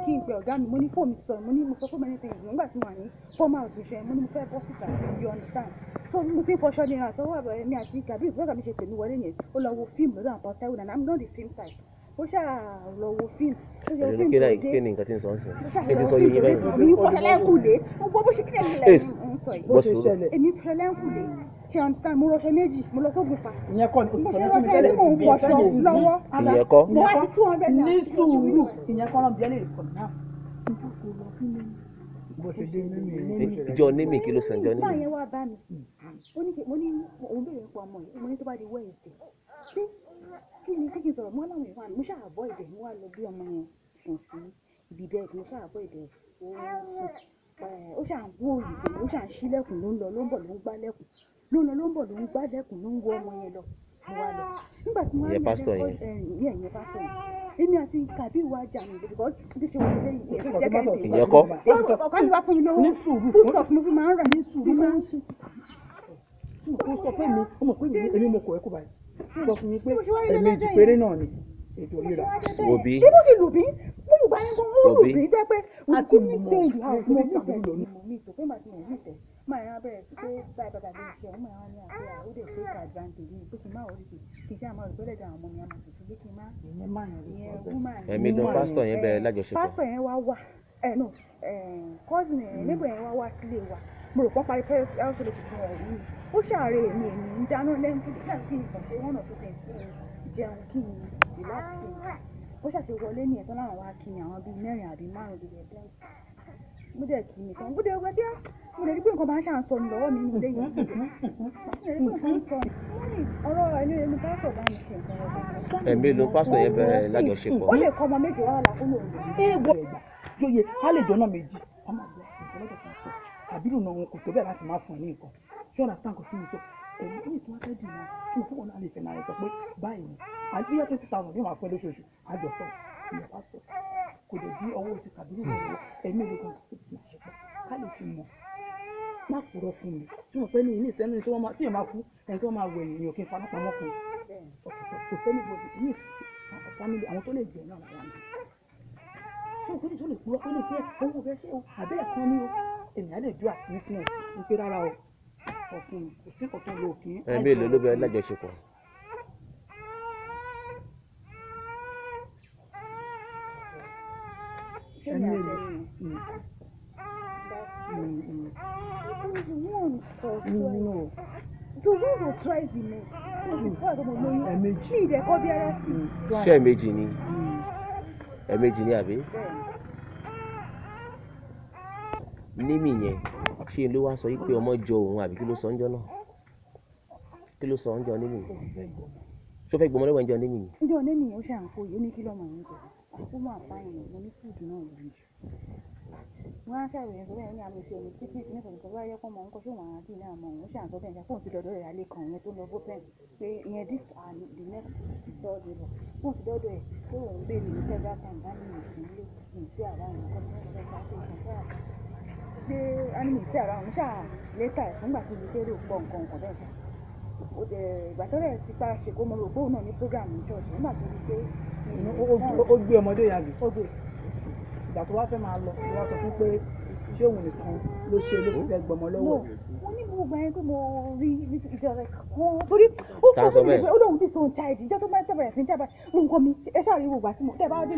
kí n pe ọ̀gá mi mo ní fóònù sọ mo ní mo sọ fún many things nígbà tí wọ́n ní formal òṣìṣẹ́ mo ní mo fẹ́ bọ́ síta you understand so mo ti ń fọṣọ ní àtọwọ́ àbẹ̀rẹ̀ mi àti Kabir bọ́ọ̀gà mi ṣe pè mí wọlé yẹn ó lọ wo fíìmù lọ́dọ̀ àwọn pàṣẹ and I'm not the film type ó ṣáà lọ wo fíìmù ó ṣe fíìmù tó dé kí ni nǹkan tí ń sọ ń sìn kí ti sọ yín bẹ́ẹ̀ èmi fọṣọlẹ́kùlé gbogbo bó ṣe kí lẹ́yìn ń sọ yìí èmi fọṣọlẹ́kùlé ṣe understand mo rọṣọ méjì mo lọ sógun fa ìyẹn kọ́ ni mo ṣe rọṣọ ẹni mò ń wọṣọ lọ́wọ́ ìyẹn kọ́ mo wá ti 200 ní sùúrù ìyẹn kọ́ lọ́n bí ẹlẹ́rìí kọ̀ náà bó ṣe dé mímì ìjọ nímì kí ló sàn jọ nímì. nígbà yẹn wá bá mi mo ní òun béèrè fún ọmọ yìí mo ní tó bá di Wednesday ṣé kí ni kí n sọ̀rọ̀ mọ́ láwọn ìwà mo ṣáà bọ́ ìdẹ̀ mo wá lọ bí ọmọ yẹn sùn sí ibi bẹ́ẹ̀ mo ṣáà bọ́ ìdẹ̀ ó ṣáà ń wó ìdè ó ṣáà ń ṣílẹ̀kùn ló ń lọ ló ń bọ̀ ló ń gbálẹ̀kùn ló ń lọ ló ń bọ̀ ló ń gbálẹ̀kùn ló ń wọ ọmọ yẹn lọ mo wá lọ nígbà tí wọ́n á ìyẹn pásítọ̀ yẹn èmi àti Kabir wá jà mí because bí ṣe wọ́n ṣe ìyẹn kọ́ ọ̀kan ní wá fún mi lówó ní sùúrù foodstuff mo fi máa ń rà ní sùúrù máa ń ṣe ó sọ pé mi ó mọ̀ pé èmi mo kọ̀ ẹ́ kó báyìí sọ fún mi pé ẹ̀ẹ̀mejì péré náà ni ètò rírà. Òbí mo ti lù bí mo lù bá yẹn gan mo lù bí jẹ́ pé a ti mo mọ̀ ní stage house mo ní Kabir stage lónìí. mo ní ìtò pé màá ti mọ̀ ní ìtẹ̀ máa yẹn abẹ́rẹ́ sí pé báyìí bàbá mi ṣe ọmọ yẹn ní àbúrò ó dẹ̀ take advantage mi pé kí n má wọlé sí kí n ṣe àmọ́ ìpínlẹ̀ dà àwọn ọmọ mi àmọ́ tuntun pé kí n má ìyẹn máa yàn ìyẹn lọ woman ẹ̀mí ló pásítọ̀ yẹn bẹ̀rẹ̀ lájọṣepọ̀. pásítọ̀ yẹn wá wà no cousin neighbor yẹn wá wá sílé wa mo rò pọ́n parí pé ẹ̀rọ tuntun ọ̀hún yìí ó ṣàárẹ̀ èmi ń dáná lẹ́nu kí n kàn ṣe one or two things kí n jẹun kí n relax kí n ó ṣàṣe wọlé ní ẹ̀tọ́ láwọn wá kí ni àwọn bíi mẹ́rin àbí márùn-ún bíi ẹ̀dá mo dẹ̀ kí ni kan mo dẹ̀ wá dé mo dẹ̀ rí pé nǹkan máa ń ṣàǹsọ ní lọ́wọ́ mi nínú ilé yẹn mo dẹ̀ rí pé nǹkan ń sọ ọ̀rọ̀ ẹni pásítọ̀ bá mi ṣe nǹkan ọ̀gbìn. ẹ̀mí ló pásítọ̀ yẹn bẹ̀rẹ̀ lájọṣepọ̀. ó lè kọ́ ọmọ méje wá là fún òun. éèwọ̀ ẹ̀gbà lóye á lè dọ́nà méjì ọmọ àgbà ìfọlọ́dọ̀ kan sọ Kabir náà wọn kò tó bẹ́ẹ̀ láti máa fún ẹ ní nǹkan ṣé ọ̀nà sáǹkì sí mi sọ ẹ̀mí ní ìtura fẹ́ dì náà tí mo fún wọn náà lè fẹ́ náà rẹ̀ sọ pé báyìí ni àti yẹ 20,000 yóò máa fẹ́ lóṣooṣù àjọsọ ìyẹn pásítọ̀ kò dé bí ọwọ́ ti Kabir lọ́wọ́ ẹ̀mí ló kàn sí ti àṣepọ̀ ká lè fi mọ̀ má kúrọ̀ fún mi tí mo fẹ́ ní ilé ìsẹ́nu tí yẹn máa kú ẹni tí wọ́n máa wẹ̀ ènìyàn kí n fana pamọ́ fún kò sẹ́ni gbòdì ní family àwọn tó lè jẹ náà làwọn àmì ṣé òkúti tó lè kúrọ́ ó lè fẹ́ owó fẹ́ ṣe o àbẹ́ ẹ̀kan ní o ènìyàn lè dúà business ní pé rárá o ọ̀fun kò sí ọ̀tún lò kí. ẹ̀mí ló bẹ̀rẹ̀ lájọṣepọ̀. ẹ̀mí èlò So we will try the next. ẹ̀mejì ìdẹ̀kọ́ bí ara sí. ṣé ẹ̀mejì ni ẹ̀mejì ni àbí. nímì yẹn ṣé ló wá sọ yìí pé ọmọ jọ òun àbí kí ló sọ ń jọ náà kí ló sọ ń jọ nímì ṣó fẹ́ gbọmọ lọ́wọ́ ń jọ nímì ni. ǹjọ́ ní nìyẹn ó ṣàǹfò yìí ó ní kí lọ́mọ yẹn jẹ àkómọ àbáyẹn mo ní fúùdù náà lórí jù wọ́n á ṣàròyìn sọ bẹ́ẹ̀ ní àmì ìṣe omi títí ìpínlẹ̀ kan nǹkan báyẹ̀ pọ̀ mọ́ nǹkan ṣé wọ́n á bí ní àmọ́ òun ṣàǹsọ bẹ́ẹ̀ ṣe fóun ti dọ́dọ̀ rẹ̀ alẹ́ kan yẹn tó lọ bó pẹ́ẹ́n pé ìyẹn this are the next third day fóun ti dọ́dọ̀ ẹ̀ pé òun béèrè ní several times bá ní ìsìnlẹ̀ ìsí àráhùn nǹkan tí wọ́n fẹ́ ṣe ìṣàkóso pé ánìmọ̀ ìsí àráhùn ṣáà lẹ́tà ẹ̀ fúngbà tí ìṣe rò pọ̀ nǹkan bẹ́ẹ̀ ṣá ìgbà tó rẹ̀ ti pa ṣèkó mo rò pé òun náà ní program ní church nígbà tó rí pé ó gbé ọmọdé yàgò ìgbà tó wá fẹ́ máa lọ wá sọ fún pé ṣé òun nìkan ló ṣe ló fi fẹ́ gbọmọ lọ́wọ́. mo ní gbogbo ẹni pé mo rí ìjọ rẹ kan torí ó fọ́ sí mi pé ó lóun ti so child ìjọ tó máa ń tẹ̀bẹ̀rẹ̀ sí ń jábà nǹkan mi ẹ ṣáà rí gbogbo àti mo tẹ̀ bá délé.